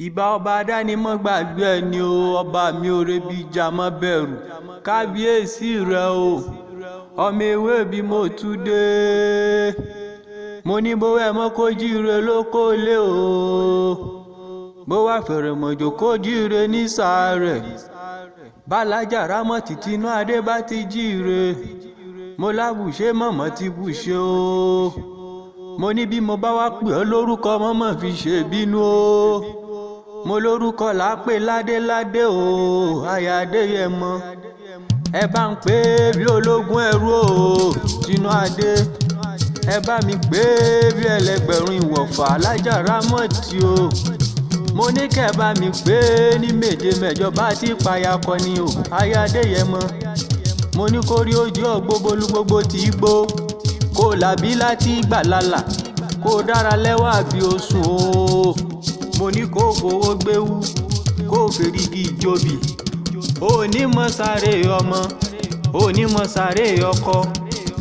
ìbà ọba adánimọ̀ gbàgbé ẹni o, ọba mi ò rebi ìjà mọ́ bẹ̀rù kábíyèsí rẹ o, ọmọ ewé bí mo tún dé. Mo ní bó ẹ mọ́ kó jíire ló kó lé o, bó wá fẹ̀rẹ̀ mọ̀jò kó jíire ní sàárẹ̀. Bálàjà Ramat Tinuade bá ti jíire, mo lábùṣe mọ̀mọ́ ti bùṣe o. Mo ní bí mo bá wá pè ọ́ lórúkọ mọ́mọ́ fi ṣe bínú o. Mo lórúkọ lápè ládéládé o, aya Adeyemo. Ẹ bá ń pè bí ológun ẹrú o, Tinuade. Ẹ bá mi pè bí ẹlẹgbẹ̀rún ìwọ̀fà Alhaja Ramat o. Mo ní kẹ́ bá mi pè ní méje mẹ́jọ bá ti payà kọni o, aya Adeyemo. Mo ní kó rí ojú ọ̀gbógbólú gbogbo tí í gbó, kó làbí láti gbàlálà, kó dára lẹ́wà bí oṣù o. Mo ní kó fowó gbéwú, kó fèrègì ìjòbì. Onímọ̀ sáré ọmọ, onímọ̀ sáré ọkọ.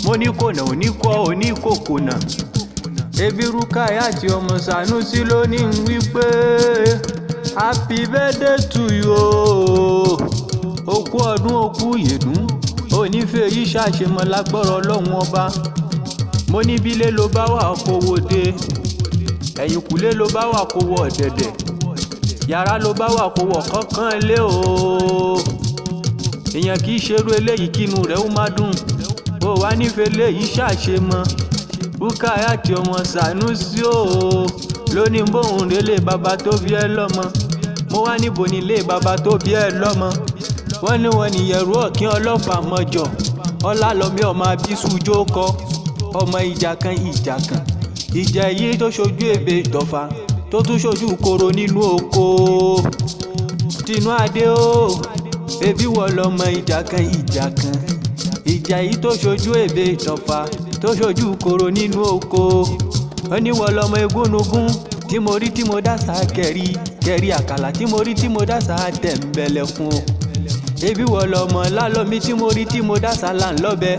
Mo ní kò nà oníkọ́ oníkòkònà. Ebi Rukayat ọmọ Sanusi ló ní wípé happy birthday to you o. Okú ọdún okú yèdún, onífẹ́ yìí ṣàṣemọ lágbọ́rọ̀ Ọlọ́run ọba. Mo ní bílé ló bá wà kówó dé, ẹ̀yìnkùlé ló bá wà kówó ọ̀dẹ̀dẹ̀, yàrá ló bá wà kówó kankan lé o. Èèyàn kì í ṣerú eléyìí kínú rẹ̀ ó má dùn, ó wá nífẹ̀ẹ́ léyìí ṣàṣemọ. Rukayat ọmọ Sanusi o ló ní bóun délé bàbá tó bí ẹ lọ́mọ. Mo wá níbo nílé bàbá tó bí ẹ lọ́mọ. Wọ́n ní wọn nìyẹ̀rú ọ̀kín ọlọ́fà mọ́jọ, ọlálọ́mí ọmọ abísújó kọ, ọmọ ìjà kan ìjà yìí tó ṣojú èbè ìtọ̀fà tó tún ṣojú koro nínú oko. Tinuade o, ebi wọ lọmọ ìjà kan ìjà yìí tó ṣojú èbè ìtọ̀fà tó ṣojú koro nínú oko. Ó ní wọ lọmọ egúnnugún tí mo rí tí mo dásà kẹrí àkàlà tí mo rí tí mo dásà tẹ̀m̀bẹ̀lẹ̀kùn o. Ebi wọ lọmọ lálọ́mí tí mo rí tí mo dásà là ń lọ́bẹ,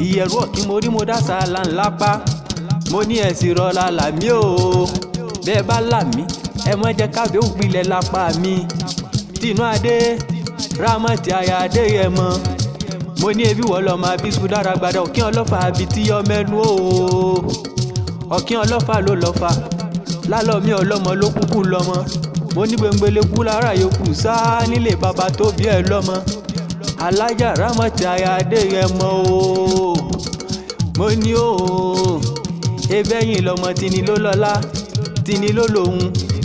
ìyẹ̀rú ọ̀kín mo rí mo dásà là ń lápá. Mo ní ẹ̀sìn rọra làmí o, bẹ́ẹ̀ bá làmí ẹ mọ́ jẹ́ kábẹ́ òpilẹ̀ lápá mi. Tinuade Ramat aya Adeyemo. Mo ní ebi wọ lọmọ abisu dára gbada ọ̀kín ọlọ́fà àbí tí yọ mẹ́nu o. Ọ̀kín ọlọ́fà ló lọ́fà, lálọ́mí ọlọ́mọ ló kúkú lọ́mọ. Mo ní gbẹngbẹlẹ́kú lára yòókù sáá nílé bàbá tó bí ẹ lọ́mọ, Alhaja Ramat aya Adeyemo o. Mo ní o ebẹ́yìn lọmọ tini ló lọ́lá, tini ló lòun,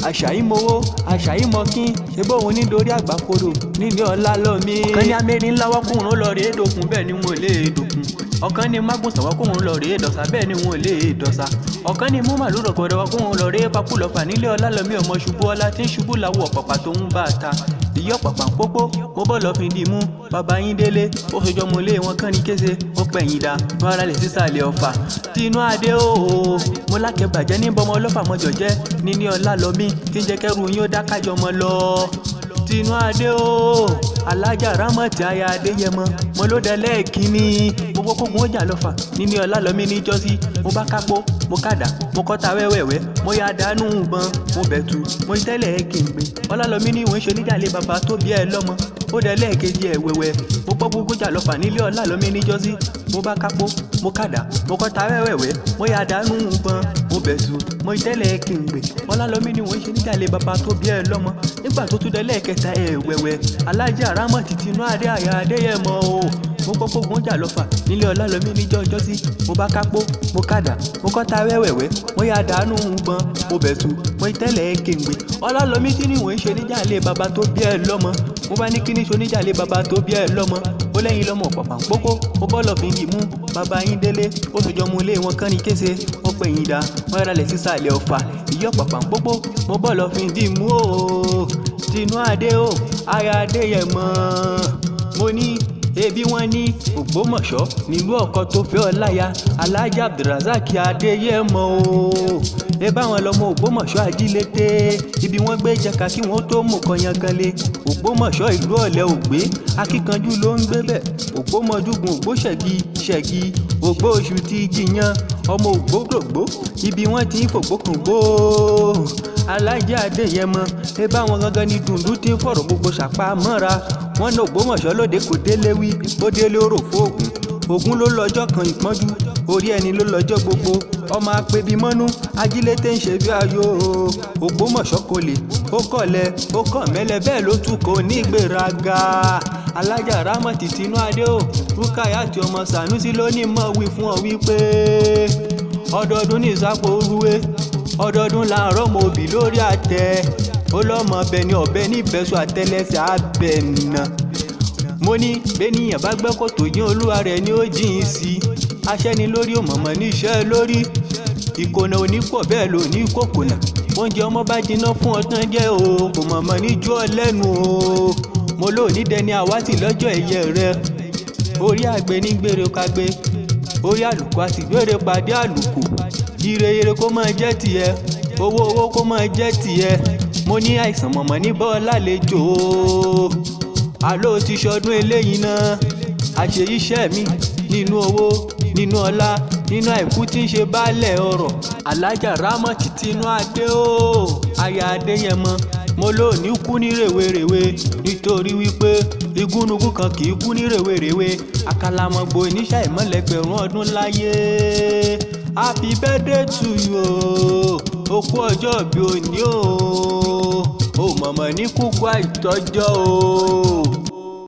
àṣàyímowó àṣàyímọkín ṣe bóun nítorí àgbàkodò nílé ọlá lọ́mí. Ọ̀kan ní amẹ́rin ńlá wọ́kùnrin lọ rèé dòkun, bẹ́ẹ̀ ni wọn ò lè dòkun. Ọ̀kan ní mágùnsàn wọ́kùnrin lọ rèé dọ̀sà, bẹ́ẹ̀ ni wọn ò lè dọ̀sà. Ọ̀kan ní mú màlúù rọ̀gbọ̀dọ̀ wọ́kùnrin lọ rèé pakúlọ̀fà nílé ọlá lọ́mí ọmọ ṣubú ọlá tí ń ṣubú láwọ̀ ọ̀pàpà tó ń bá a ta. Ìyá ọ̀pàpà ń pópó, mo bọ́ lọ fi dì mú bàbá yín délé, ó sojọ́ mo lé wọn kán ní kése, ó pẹ̀yìn dá wọn ara lè sísàlẹ̀ ọ̀fà. Tinuade o, mo lákẹ́ bàjẹ́ ní bọ́mọ ọlọ́fà mọ́jọ jẹ́ níní ọlá lọ́mí tí ń jẹ́ kẹ́rù yín ó dákájọ mọ́ lọ. Tinuade o, Alhaja Ramat aya Adeyemo. Mo ló dẹ lẹ́ẹ̀kínní, mo kókógun ó jà lọ́fà níní ọlá lọ́mí níjọ́sí. Mo bá kápó, mo kàdá, mo kọ́ta wẹ́wẹ́wẹ́, mo yá dánú ìbọn, mo bẹ̀tù, mo tẹ́lẹ̀ kìngbé. Ọlá lọ́mí ní ìwọ̀n ṣe níjàlé bàbá tó bí ẹ lọ́mọ. Ó dẹ lẹ́ẹ̀kejì ẹ̀ wẹ́wẹ́, mo gbọ́ gbogbo jà lọ́fà nílé ọlá lọ́mí níjọ́sí. Mo bá kápó, mo kàdá, mo kọ́ta wẹ́wẹ́wẹ́, mo yá dánú ìbọn, mo bẹ̀tù, mo tẹ́lẹ̀ kìngbé. Ọlá lọ́mí ní ìwọ̀n ṣe níjàlé bàbá tó bí ẹ lọ́mọ. Nígbà tó tún dẹ lẹ́ẹ̀kẹta ẹ̀ wẹ́wẹ́, Alhaja Ramat Tinuade aya Adeyemo o. Mo gbọ́ gbogbo jà lọ́fà nílé ọlá lọ́mí níjọ́sí. Mo bá kápó, mo kàdá, mo kọ́ta wẹ́wẹ́wẹ́, mo yá dánú ìbọn, mo bẹ̀tù, mo tẹ́lẹ̀ kìngbé. Ọlá lọ́mí tí ní ìwọ̀n ṣe níjàlé bàbá tó bí ẹ lọ́mọ. Mo bá ní kí ní ṣoníjàlé bàbá tó bí ẹ lọ́mọ. Ó lẹ́yìn lọ́mọ pàpà ń pópó, mo bọ́ lọ fi dì mú bàbá yín délé, ó sojọ́ mo lé wọn kán ní kése, ó pẹ̀yìn dá wọn ara lè sísàlẹ̀ ọ̀fà. Ìyá pàpà ń pópó, mo bọ́ lọ fi dì mú o. Tinuade o, aya Adeyemo. Mo ní ebi wọn ní Ògbómọ̀ṣọ́ nílùú ọkọ tó fẹ́ ọláya Alhaja Adeyemo o. Ẹ bá wọn lọmọ Ògbómọ̀ṣọ́ ajílété, ibi wọn gbé jẹka kí wọn tó mú kọyan ganlé. Ògbómọ̀ṣọ́ ìlú ọ̀lẹ́ ògbé, akíkanjú ló ń gbé bẹ̀. Ògbómọjúgun ògbóṣẹ̀gì ògbó oṣù ti jiyàn, ọmọ ògbólógbó ibi wọ́n ti ń fògbókùngbó. Alhaja Adeyemo ẹ bá wọn gangan ní dùndún tí ń fọ̀rọ̀ gbogbo ṣàpamọ́ra. Wọ́n ní Ògbómọ̀ṣọ́ lóde kò délé wí ó délé ó rò fóògùn. Ògún ló lọ́jọ́ kan ìpọ́njú orí ẹni ló lọ́jọ́ gbogbo. ọmọ apẹbi mọ́nú ajílété ń ṣe bí ayọ̀. Ògbómọ̀ṣọ́ kò lè ó kọ̀lẹ̀ ó kọ̀ mẹ́lẹ̀ bẹ́ẹ̀ ló tún kò ní ìgbéraga. Alhaja Ramat Tinuade o Rukayat ọmọ Sanusi ló ní mọ̀ wí fún ọ wípé ọdọọdún ní ìsápò orúwé ọdọọdún là ń rọ́mọ òbí lórí àtẹ. ó lọ́mọ ọbẹ̀ ní ọ̀bẹ ní ìbẹ́sùn àtẹlẹsẹ̀ abẹ́nà. mo ní bẹ́nìyàn bá gbẹ́ kòtò yín olúwa rẹ̀ ni ó jìn sí i. aṣẹ́ni lórí òmọ̀mọ̀ níṣẹ́ lórí ìkònà onípọ̀ bẹ́ẹ̀ ló ní kòkònà. oúnjẹ ọmọ bá jiná fún ọtán jẹ́ o kò mọ̀mọ́ níjú ọ lẹ́nu o. mo lò ní dẹni àwátì lọ́jọ́ ẹ̀yẹ rẹ. orí àgbẹ̀ ní gbére kagbé orí àlùkò àti gbére pàdé àlùkò. ire kó máa jẹ́ tiẹ̀ owó kó máa jẹ́ tiẹ̀. mo ní àìsàn mọ̀mọ́ ní bọ́ọ̀ lálejò o. àló ti ṣọdún eléyìí náà àṣeyíṣẹ́ mi nínú owó nínú ọlá nínú àìkú tí ń ṣe baálẹ̀ ọrọ̀. Alhaja Ramat Tinuade o aya Adeyemo mo lò ní kú ní rèwerèwe nítorí wípé igúnnugún kan kì í kú ní rèwerèwe. àkàlàmọ̀gbò oníṣà ìmọ̀lẹ́gbẹ̀rún ọdún láyé. happy birthday to you o kú ọjọ́ bí òní o mọ̀mọ́ ní kúkú àìtọ́jọ́ o.